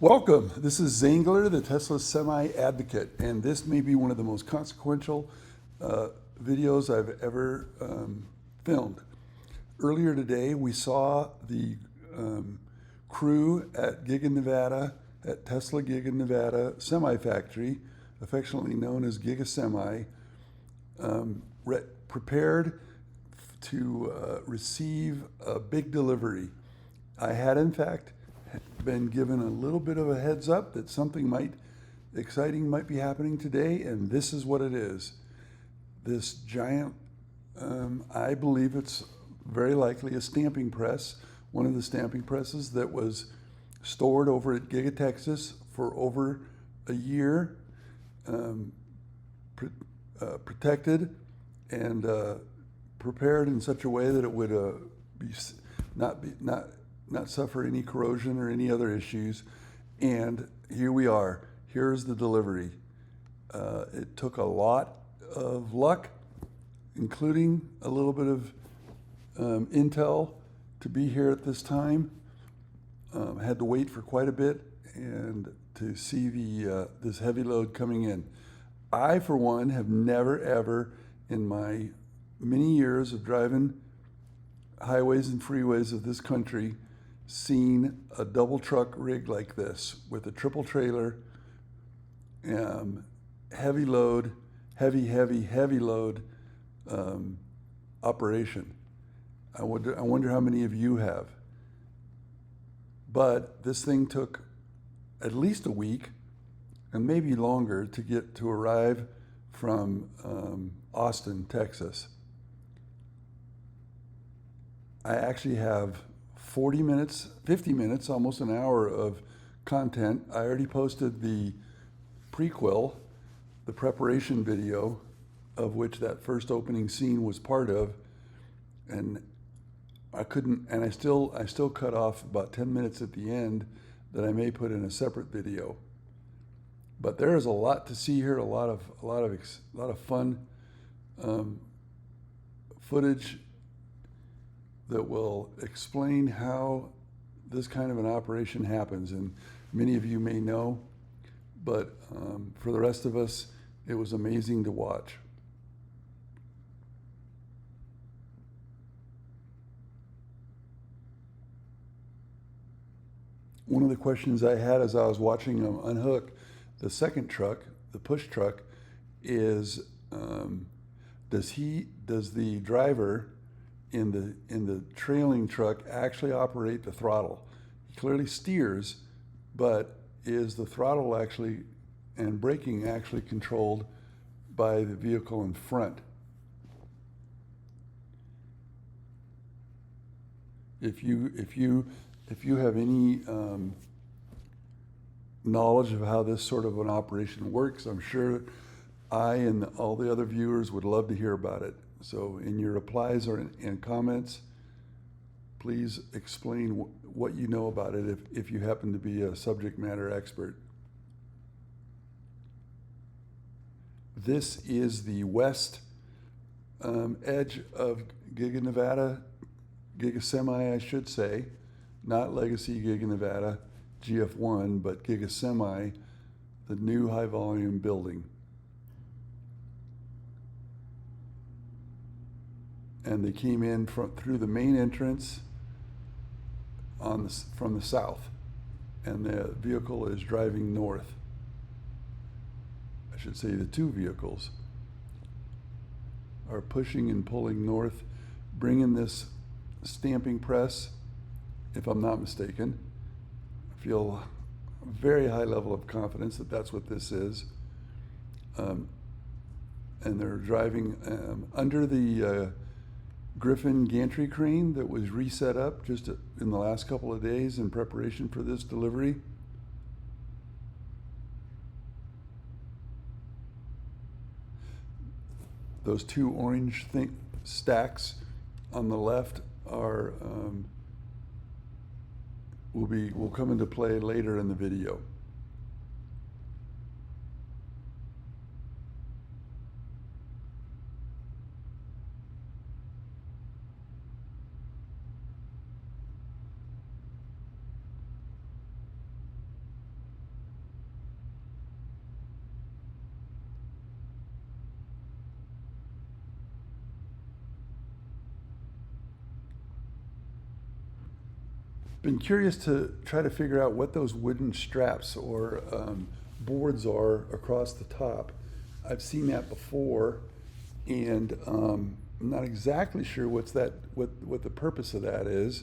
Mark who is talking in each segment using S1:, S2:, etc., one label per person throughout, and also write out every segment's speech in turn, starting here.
S1: Welcome. This is Zangler, the Tesla Semi Advocate, and this may be one of the most consequential videos I've ever filmed. Earlier today, we saw the crew at Giga Nevada, at Tesla Giga Nevada Semi Factory, affectionately known as Giga Semi, prepared to receive a big delivery. I had, in fact, been given a little bit of a heads up that something exciting might be happening today, and this is what it is. This giant, I believe it's very likely a stamping press, one of the stamping presses that was stored over at Giga Texas for over a year, protected and prepared in such a way that it would not suffer any corrosion or any other issues. And here we are. Here's the delivery. It took a lot of luck, including a little bit of intel to be here at this time. Had to wait for quite a bit and to see this heavy load coming in. I, for one, have never ever in my many years of driving highways and freeways of this country seen a double truck rig like this with a triple trailer, heavy load, heavy load operation. I wonder how many of you have. But this thing took at least a week and maybe longer to arrive from Austin, Texas. I actually have 40 minutes, 50 minutes, almost an hour of content. I already posted the prequel, the preparation video, of which that first opening scene was part of, and I still cut off about 10 minutes at the end that I may put in a separate video. But there is a lot to see here, a lot of fun footage that will explain how this kind of an operation happens. And many of you may know, but for the rest of us, it was amazing to watch. One of the questions I had as I was watching them unhook the second truck, the push truck, is does the driver in the trailing truck actually operate the throttle? He clearly steers, but is the throttle actually and braking actually controlled by the vehicle in front? If you have any knowledge of how this sort of an operation works, I'm sure I and all the other viewers would love to hear about it. So in your replies or in comments, please explain what you know about it if you happen to be a subject matter expert. This is the west edge of Giga Nevada, Giga Semi, I should say, not Legacy Giga Nevada, GF1, but Giga Semi, the new high volume building. And they came in through the main entrance from the south, and the vehicle is driving north. I should say the two vehicles are pushing and pulling north, bringing this stamping press, if I'm not mistaken. I feel a very high level of confidence that that's what this is. And they're driving under the Griffin gantry crane that was reset up just in the last couple of days in preparation for this delivery. Those two orange stacks on the left are will come into play later in the video. been curious to try to figure out what those wooden straps or boards are across the top. I've seen that before, and I'm not exactly sure what the purpose of that is.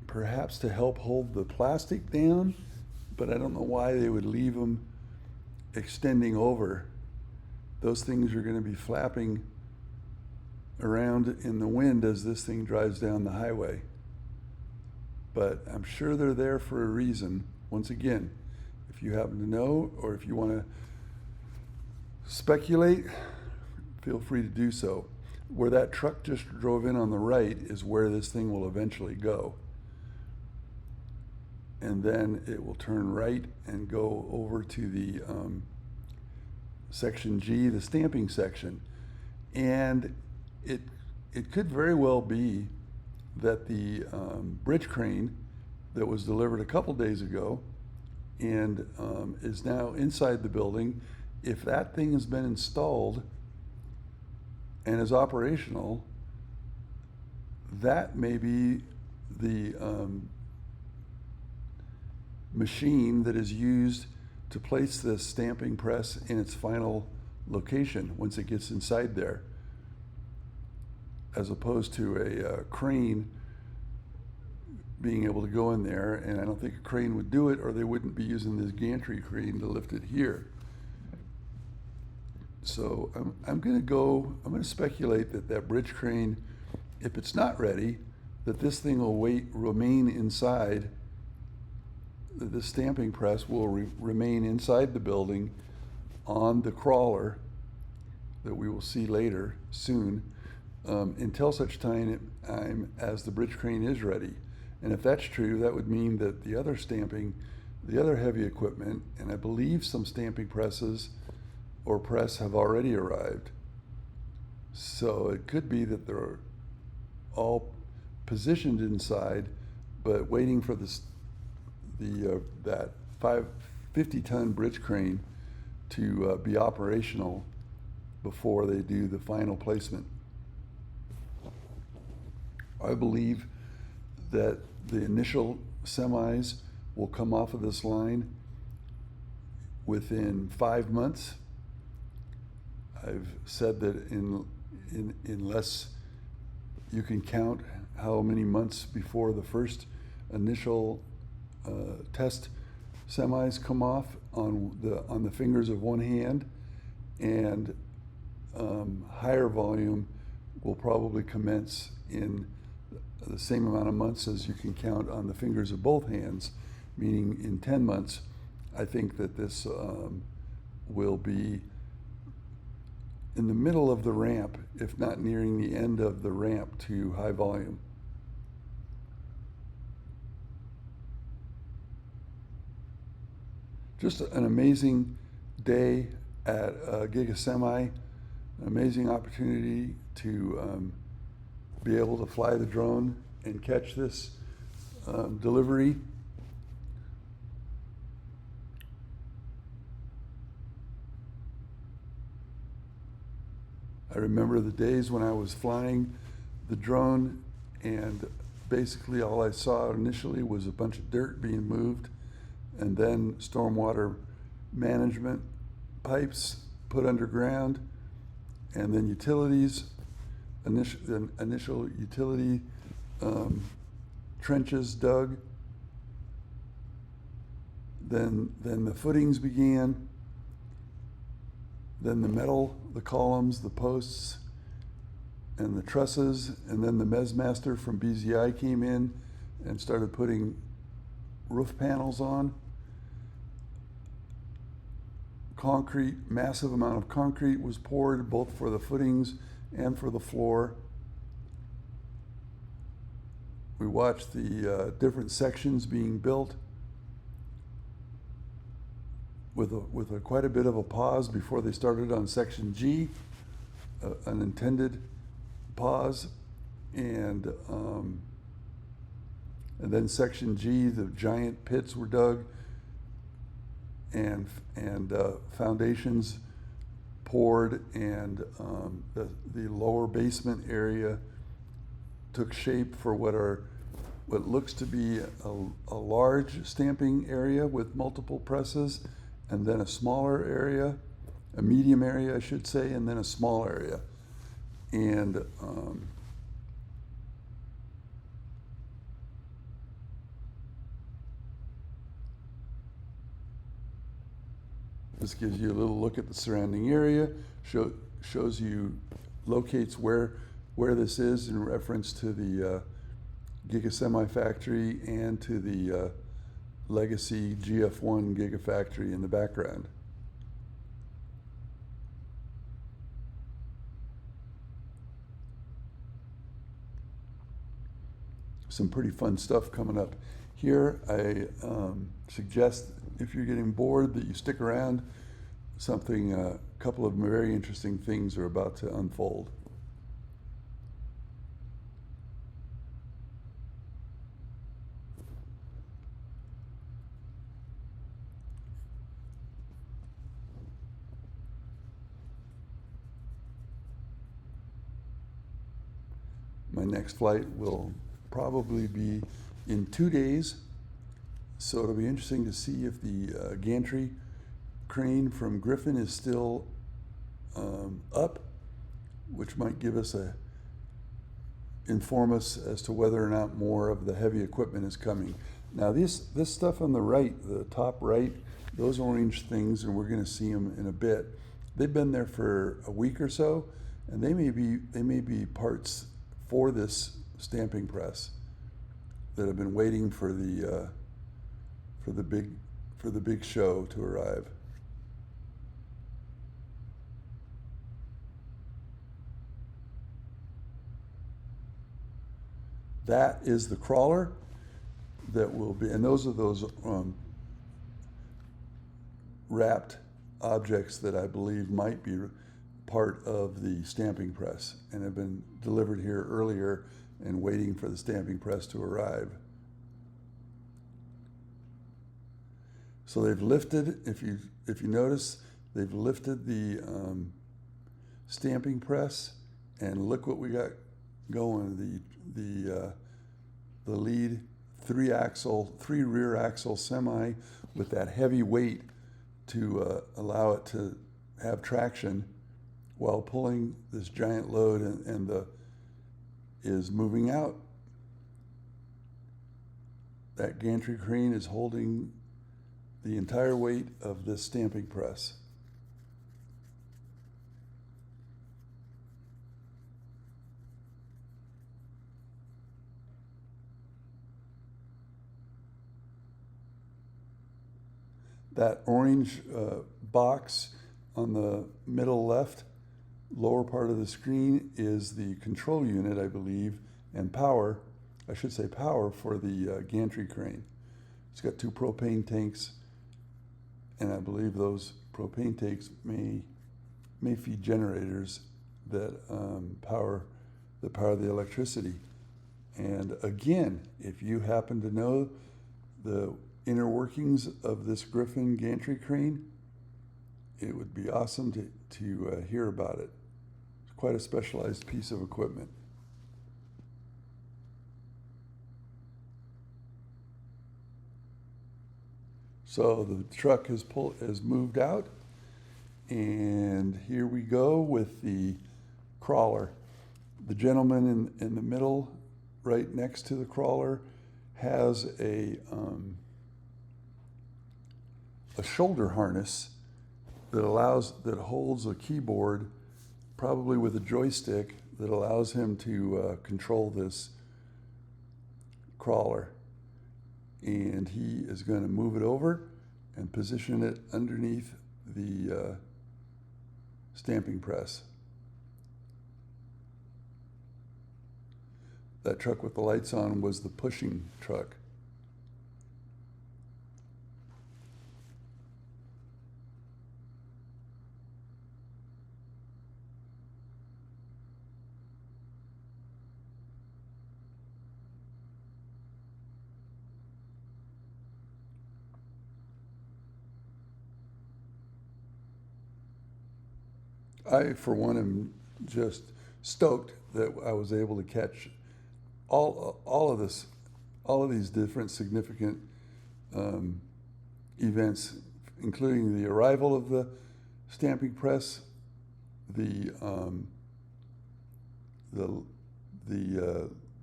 S1: Perhaps to help hold the plastic down, but I don't know why they would leave them extending over. Those things are going to be flapping around in the wind as this thing drives down the highway. But I'm sure they're there for a reason. Once again, if you happen to know, or if you want to speculate, feel free to do so. Where that truck just drove in on the right is where this thing will eventually go. And then it will turn right and go over to the section G, the stamping section. And it could very well be that the bridge crane that was delivered a couple days ago and is now inside the building, if that thing has been installed and is operational, that may be the machine that is used to place this stamping press in its final location once it gets inside there, as opposed to a crane being able to go in there. And I don't think a crane would do it, or they wouldn't be using this gantry crane to lift it here. So I'm going to speculate that bridge crane, if it's not ready, that this thing will remain inside. The stamping press will remain inside the building on the crawler that we will see later soon, until such time as the bridge crane is ready. And if that's true, that would mean that the other heavy equipment, and I believe some stamping presses or press have already arrived. So it could be that they're all positioned inside, but waiting for that 50-ton bridge crane to be operational before they do the final placement. I believe that the initial semis will come off of this line within 5 months. I've said that unless you can count how many months before the first initial test semis come off on the fingers of one hand, and higher volume will probably commence in the same amount of months as you can count on the fingers of both hands, meaning in 10 months. I think that this will be in the middle of the ramp, if not nearing the end of the ramp to high volume. Just an amazing day at Giga Semi, an amazing opportunity to be able to fly the drone and catch this delivery. I remember the days when I was flying the drone, and basically all I saw initially was a bunch of dirt being moved, and then stormwater management pipes put underground, and then utilities, initial utility trenches dug. Then the footings began. Then the metal, the columns, the posts, and the trusses, and then the Mesmaster from BZI came in and started putting roof panels on. Concrete, massive amount of concrete was poured, both for the footings and for the floor. We watched the different sections being built with quite a bit of a pause before they started on section G, an intended pause, and then section G, the giant pits were dug, and foundations poured, and the lower basement area took shape for what are what looks to be a large stamping area with multiple presses, and then a smaller area, a medium area, I should say, and then a small area. And this gives you a little look at the surrounding area, shows you, locates where this is in reference to the Giga Semi factory and to the legacy GF1 Gigafactory in the background. Some pretty fun stuff coming up here. I suggest, if you're getting bored, that you stick around. A couple of very interesting things are about to unfold. My next flight will probably be in 2 days, so it'll be interesting to see if the gantry crane from Griffin is still up, which might inform us as to whether or not more of the heavy equipment is coming. Now this stuff on the right, the top right, those orange things, and we're going to see them in a bit. They've been there for a week or so, and they may be parts for this stamping press that have been waiting for the big show to arrive. That is the crawler that will be, and those are those wrapped objects that I believe might be part of the stamping press and have been delivered here earlier and waiting for the stamping press to arrive. So they've lifted, if you notice, they've lifted the stamping press, and look what we got going. The lead three rear axle semi with that heavy weight to allow it to have traction while pulling this giant load, and is moving out. That gantry crane is holding the entire weight of this stamping press. That orange box on the middle left, lower part of the screen, is the control unit, I believe, and power, I should say power, for the gantry crane. It's got 2 propane tanks, and I believe those propane tanks may feed generators that power the electricity. And again, if you happen to know the inner workings of this Griffin gantry crane, it would be awesome to hear about it. It's quite a specialized piece of equipment. So the truck has moved out, and here we go with the crawler. The gentleman in the middle, right next to the crawler, has a shoulder harness that holds a keyboard, probably with a joystick, that allows him to control this crawler. And he is going to move it over and position it underneath the stamping press. That truck with the lights on was the pushing truck. I, for one, am just stoked that I was able to catch all all of these different significant events, including the arrival of the stamping press, the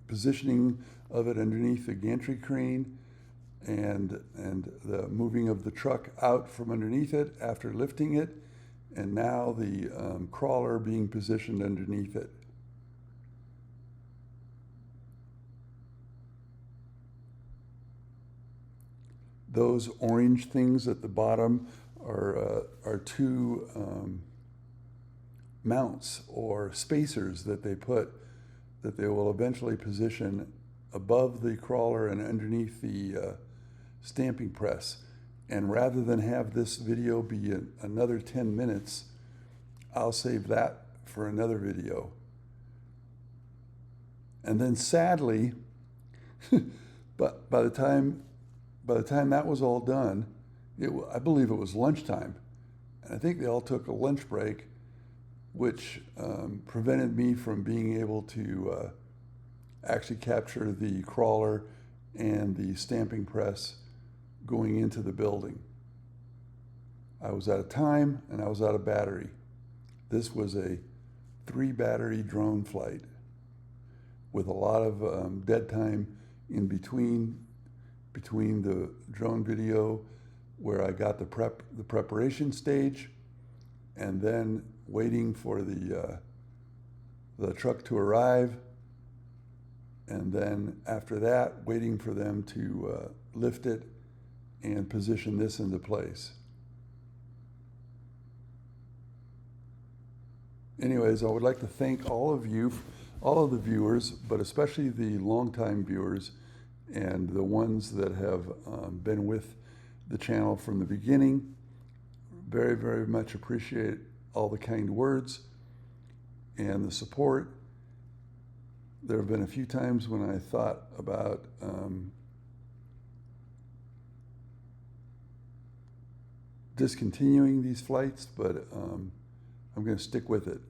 S1: positioning of it underneath the gantry crane, and the moving of the truck out from underneath it after lifting it, and now the crawler being positioned underneath it. Those orange things at the bottom are two mounts or spacers that they put, that they will eventually position above the crawler and underneath the stamping press. And rather than have this video be another 10 minutes, I'll save that for another video. And then sadly, but by the time that was all done, I believe it was lunchtime. And I think they all took a lunch break, which prevented me from being able to actually capture the crawler and the stamping press going into the building. I was out of time and I was out of battery. This was a 3-battery drone flight with a lot of dead time in between the drone video where I got the preparation stage, and then waiting for the truck to arrive, and then after that waiting for them to lift it and position this into place. Anyways, I would like to thank all of you, all of the viewers, but especially the longtime viewers and the ones that have been with the channel from the beginning. Very, very much appreciate all the kind words and the support. There have been a few times when I thought about discontinuing these flights, but I'm going to stick with it.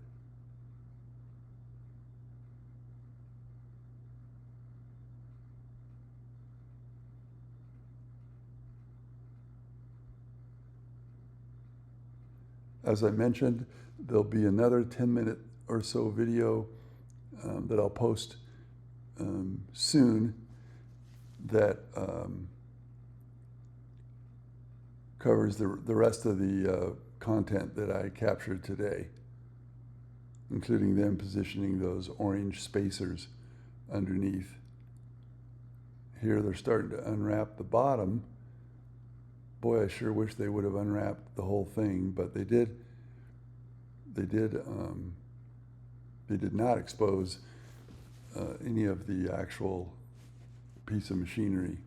S1: As I mentioned, there'll be another 10-minute or so video that I'll post soon that covers the rest of the content that I captured today, including them positioning those orange spacers underneath. Here they're starting to unwrap the bottom. Boy, I sure wish they would have unwrapped the whole thing, but they did. They did not expose any of the actual piece of machinery.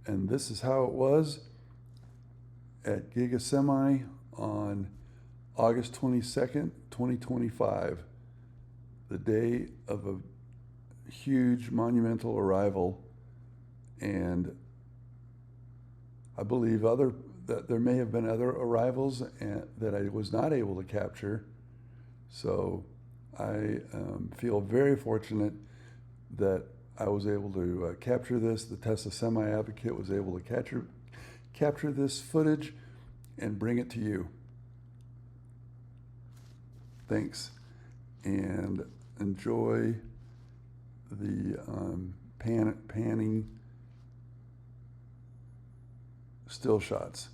S1: And this is how it was at Giga Semi on August 22nd, 2025. The day of a huge monumental arrival, and I believe that there may have been other arrivals that I was not able to capture. So I feel very fortunate that I was able to capture this. The Tesla Semi Advocate was able to capture this footage and bring it to you. Thanks, and enjoy the panning still shots.